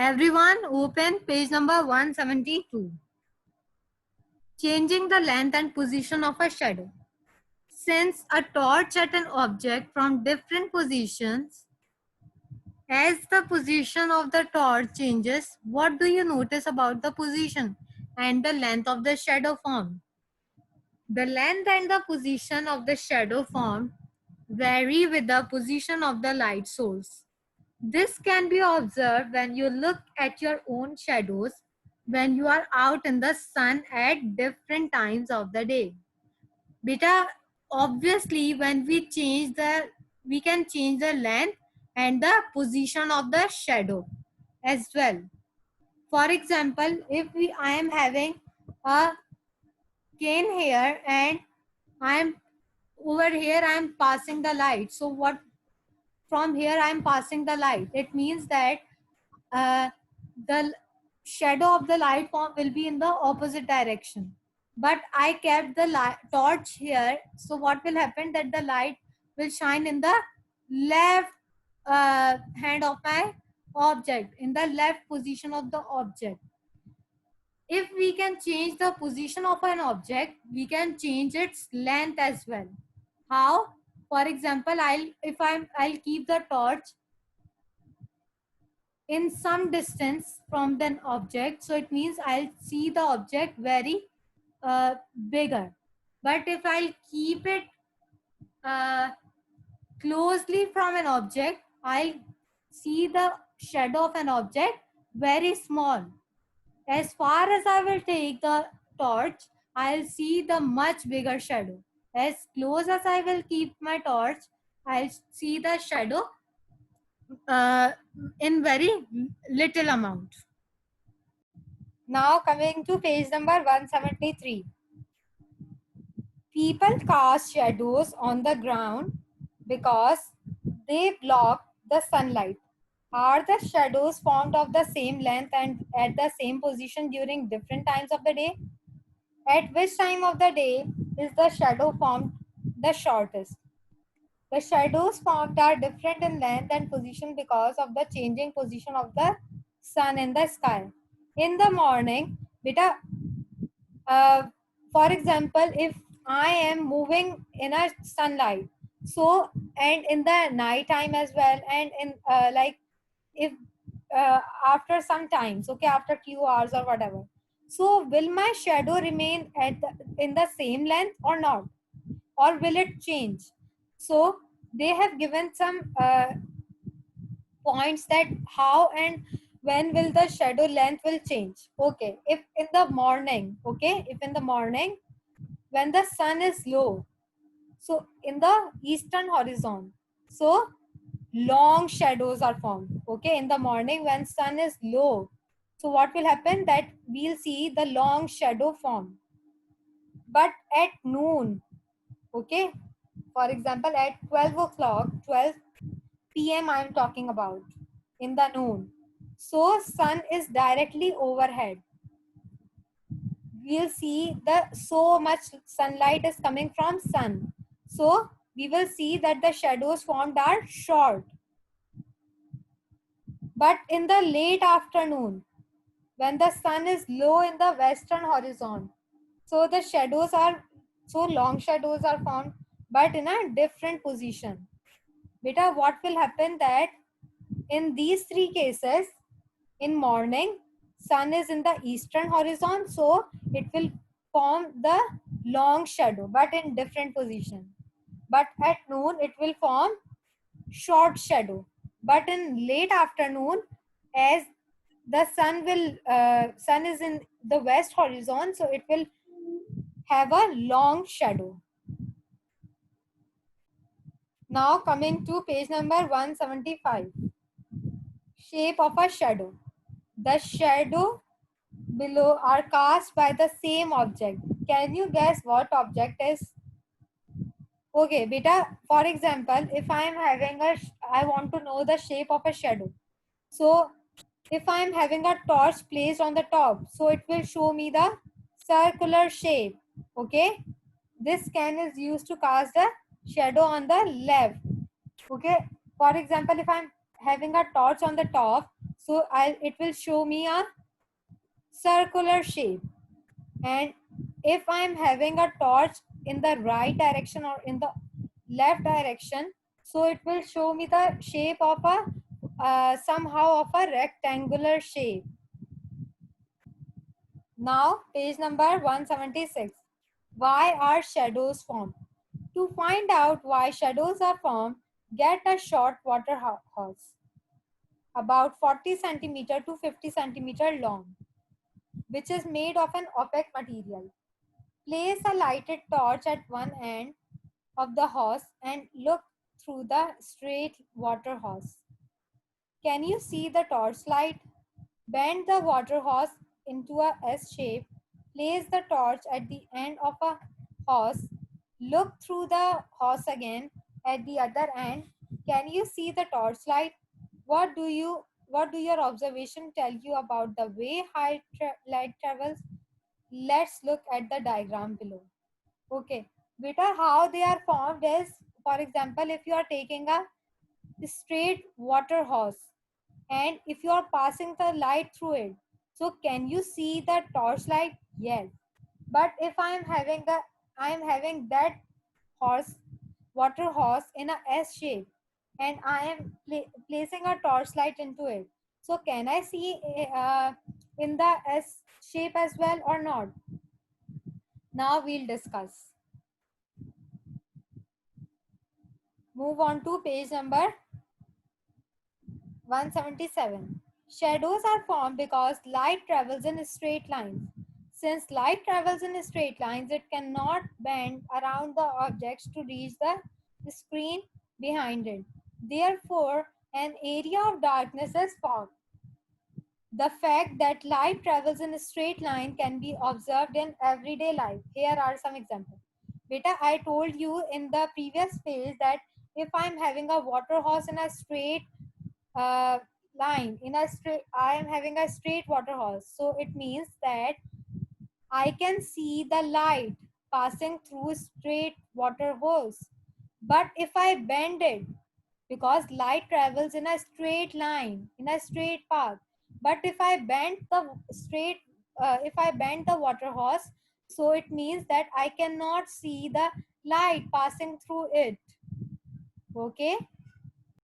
Everyone open page number 172. Changing the length and position of a shadow. Since a torch at an object from different positions, as the position of the torch changes, what do you notice about the position and the length of the shadow formed? The length and the position of the shadow formed vary with the position of the light source. This can be observed when you look at your own shadows when you are out in the sun at different times of the day. Beta, obviously when we can change the length and the position of the shadow as well. For example, if I am having a cane here and I am over here, I am passing the light. So what, from here I am passing the light. It means that the shadow of the light form will be in the opposite direction. But I kept the torch here. So what will happen that the light will shine in the left hand of my object, in the left position of the object. If we can change the position of an object, we can change its length as well. How? For example, I'll keep the torch in some distance from the object, so it means I'll see the object very bigger. But if I'll keep it uh, closely from an object, I'll see the shadow of an object very small. As far as I will take the torch, I'll see the much bigger shadow. As close as I will keep my torch, I'll see the shadow in very little amount. Now coming to page number 173. People cast shadows on the ground because they block the sunlight. Are the shadows formed of the same length and at the same position during different times of the day? At which time of the day is the shadow formed the shortest? The shadows formed are different in length and position because of the changing position of the sun in the sky. In the morning, beta, for example, if I am moving in a sunlight, so and in the night time as well, and in like if after some times, okay, after few hours or whatever, so will my shadow remain in the same length or not, or will it change? So they have given some points that how and when will the shadow length will change. Okay, if in the morning, okay, if in the morning when the sun is low, so in the eastern horizon, so long shadows are formed. Okay, in the morning when sun is low, so what will happen that we'll see the long shadow form. But at noon, okay, for example at 12 o'clock, 12 p.m. I am talking about, in the noon, so sun is directly overhead, we'll see the so much sunlight is coming from sun, so we will see that the shadows formed are short. But in the late afternoon, when the sun is low in the western horizon, so the shadows are, so long shadows are formed, but in a different position. Beta, what will happen that in these three cases, in morning, sun is in the eastern horizon, so it will form the long shadow, but in different position. But at noon, it will form short shadow. But in late afternoon, as the sun is in the west horizon, so it will have a long shadow. Now coming to page number 175. Shape of a shadow. The shadow below are cast by the same object. Can you guess what object is? Okay, beta, for example, if I am having I want to know the shape of a shadow. So if I am having a torch placed on the top, so it will show me the circular shape. Okay, this can is used to cast the shadow on the left. Okay, for example, if I'm having a torch on the top, So it will show me a circular shape. And if I am having a torch in the right direction or in the left direction, so it will show me the shape of a somehow of a rectangular shape. Now page number 176. Why are shadows formed? To find out why shadows are formed, get a short water hose about 40 centimeter to 50 centimeter long, which is made of an opaque material. Place a lighted torch at one end of the hose and look through the straight water hose. Can you see the torchlight? Bend the water hose into a S shape. Place the torch at the end of a hose. Look through the hose again at the other end. Can you see the torchlight? What do your observation tell you about the way light travels? Let's look at the diagram below. Okay, beta, how they are formed is, for example, if you are taking a straight water hose and if you are passing the light through it, so can you see the torchlight? Yes. But if I am having that horse water hose in a S shape and I am placing a torchlight into it, so can I see in the S shape as well or not? Now we'll discuss. Move on to page number 177. Shadows are formed because light travels in straight lines. Since light travels in straight lines, it cannot bend around the objects to reach the screen behind it. Therefore, an area of darkness is formed. The fact that light travels in a straight line can be observed in everyday life. Here are some examples. Beta, I told you in the previous page that if I'm having a water hose in a straight uh, line, I am having a straight water hose. So it means that I can see the light passing through straight water hose. But if I bend it, because light travels in a straight line, in a straight path. But if I bend the water hose, so it means that I cannot see the light passing through it. Okay.